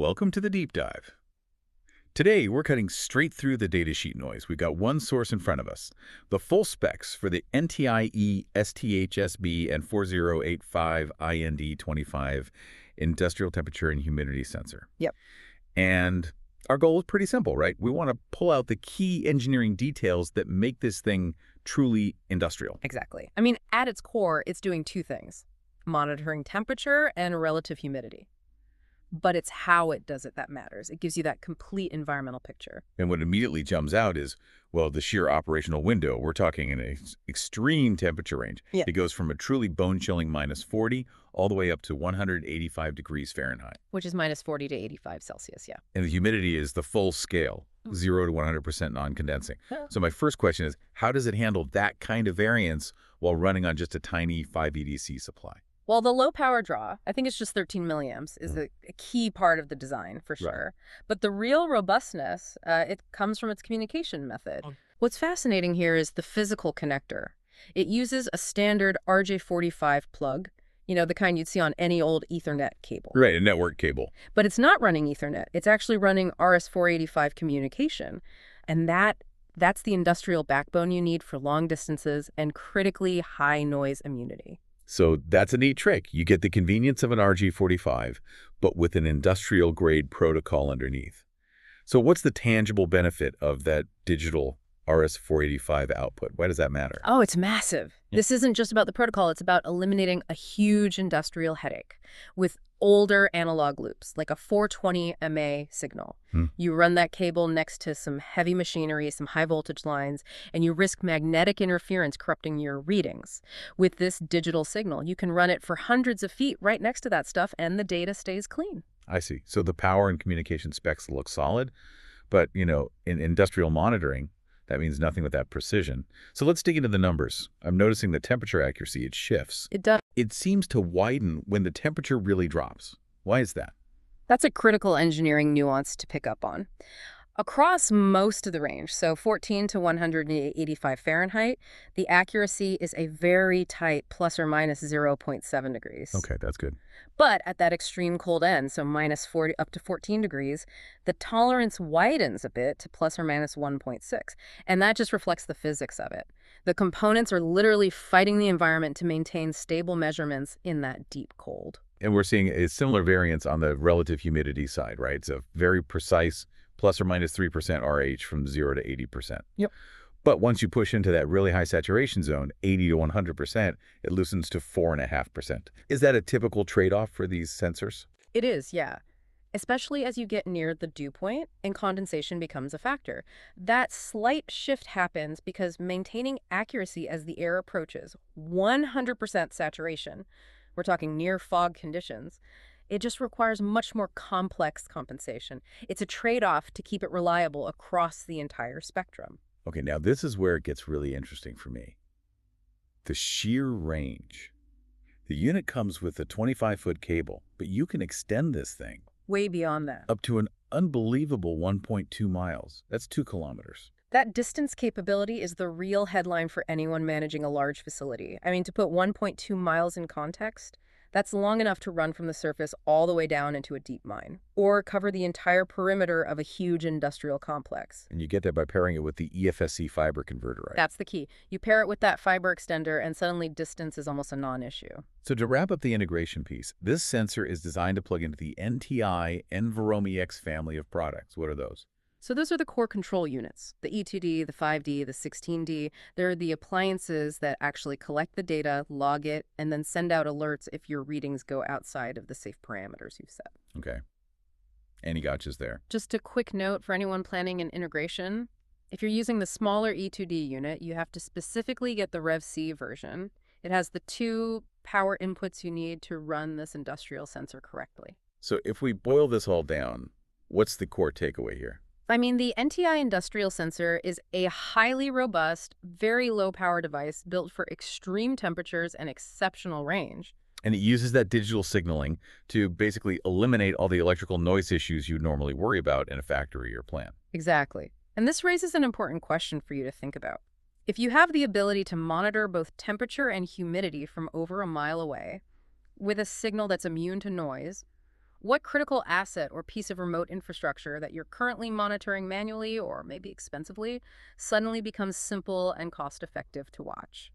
Welcome to the deep dive. Today, we're cutting straight through the datasheet noise. We've got one source in front of us, the full specs for the NTI E-STHSB-N4085IND-25 industrial temperature and humidity sensor. Yep. And our goal is pretty simple, right? We want to pull out the key engineering details that make this thing truly industrial. Exactly. I mean, at its core, it's doing two things: monitoring temperature and relative humidity. But it's how it does it that matters. It gives you that complete environmental picture. And what immediately jumps out is, well, the sheer operational window. We're talking an extreme temperature range. Yeah. It goes from a truly bone-chilling -40 all the way up to 185 degrees Fahrenheit. Which is -40 to 85 Celsius, yeah. And the humidity is the full scale, 0 to 100% non-condensing. Huh. So my first question is, how does it handle that kind of variance while running on just a tiny 5 EDC supply? Well, the low power draw, I think it's just 13 milliamps, is a key part of the design for sure. Right. But the real robustness, it comes from its communication method. What's fascinating here is the physical connector. It uses a standard RJ45 plug, you know, the kind you'd see on any old Ethernet cable. Right, a network cable. But it's not running Ethernet. It's actually running RS485 communication. And that's the industrial backbone you need for long distances and critically high noise immunity. So that's a neat trick. You get the convenience of an RG45, but with an industrial-grade protocol underneath. So what's the tangible benefit of that digital RS485 output? Why does that matter? Oh, it's massive. Yeah. This isn't just about the protocol. It's about eliminating a huge industrial headache with older analog loops, like a 420 MA signal. You run that cable next to some heavy machinery, some high voltage lines, and you risk magnetic interference corrupting your readings. With this digital signal, you can run it for hundreds of feet right next to that stuff, and the data stays clean. I see. So the power and communication specs look solid, but, you know, in industrial monitoring, that means nothing with that precision. So let's dig into the numbers. I'm noticing the temperature accuracy, it shifts. It does. It seems to widen when the temperature really drops. Why is that? That's a critical engineering nuance to pick up on. Across most of the range, so 14 to 185 Fahrenheit, the accuracy is a very tight ±0.7 degrees. Okay, that's good. But at that extreme cold end, so -40 up to 14 degrees, the tolerance widens a bit to ±1.6. And that just reflects the physics of it. The components are literally fighting the environment to maintain stable measurements in that deep cold. And we're seeing a similar variance on the relative humidity side, right? It's a very precise ±3% RH from 0 to 80%. Yep. But once you push into that really high saturation zone, 80 to 100%, it loosens to 4.5%. Is that a typical trade-off for these sensors? It is, yeah. Especially as you get near the dew point and condensation becomes a factor. That slight shift happens because maintaining accuracy as the air approaches 100% saturation, we're talking near fog conditions, it just requires much more complex compensation. It's a trade-off to keep it reliable across the entire spectrum. Okay, now this is where it gets really interesting for me. The sheer range. The unit comes with a 25-foot cable, but you can extend this thing Way beyond that. up to an unbelievable 1.2 miles. That's 2 kilometers. That distance capability is the real headline for anyone managing a large facility. I mean, to put 1.2 miles in context, that's long enough to run from the surface all the way down into a deep mine, or cover the entire perimeter of a huge industrial complex. And you get that by pairing it with the EFSC fiber converter, right? That's the key. You pair it with that fiber extender, and suddenly distance is almost a non-issue. So to wrap up the integration piece, this sensor is designed to plug into the NTI E-STHSB-N4085IND-25 family of products. What are those? So those are the core control units, the E2D, the 5D, the 16D. They're the appliances that actually collect the data, log it, and then send out alerts if your readings go outside of the safe parameters you've set. Okay. Any gotchas there? Just a quick note for anyone planning an integration. If you're using the smaller E2D unit, you have to specifically get the Rev C version. It has the 2 power inputs you need to run this industrial sensor correctly. So if we boil this all down, what's the core takeaway here? I mean, the NTI industrial sensor is a highly robust, very low-power device built for extreme temperatures and exceptional range. And it uses that digital signaling to basically eliminate all the electrical noise issues you normally worry about in a factory or plant. Exactly. And this raises an important question for you to think about. If you have the ability to monitor both temperature and humidity from over a mile away with a signal that's immune to noise, What critical asset or piece of remote infrastructure that you're currently monitoring manually or maybe expensively suddenly becomes simple and cost-effective to watch?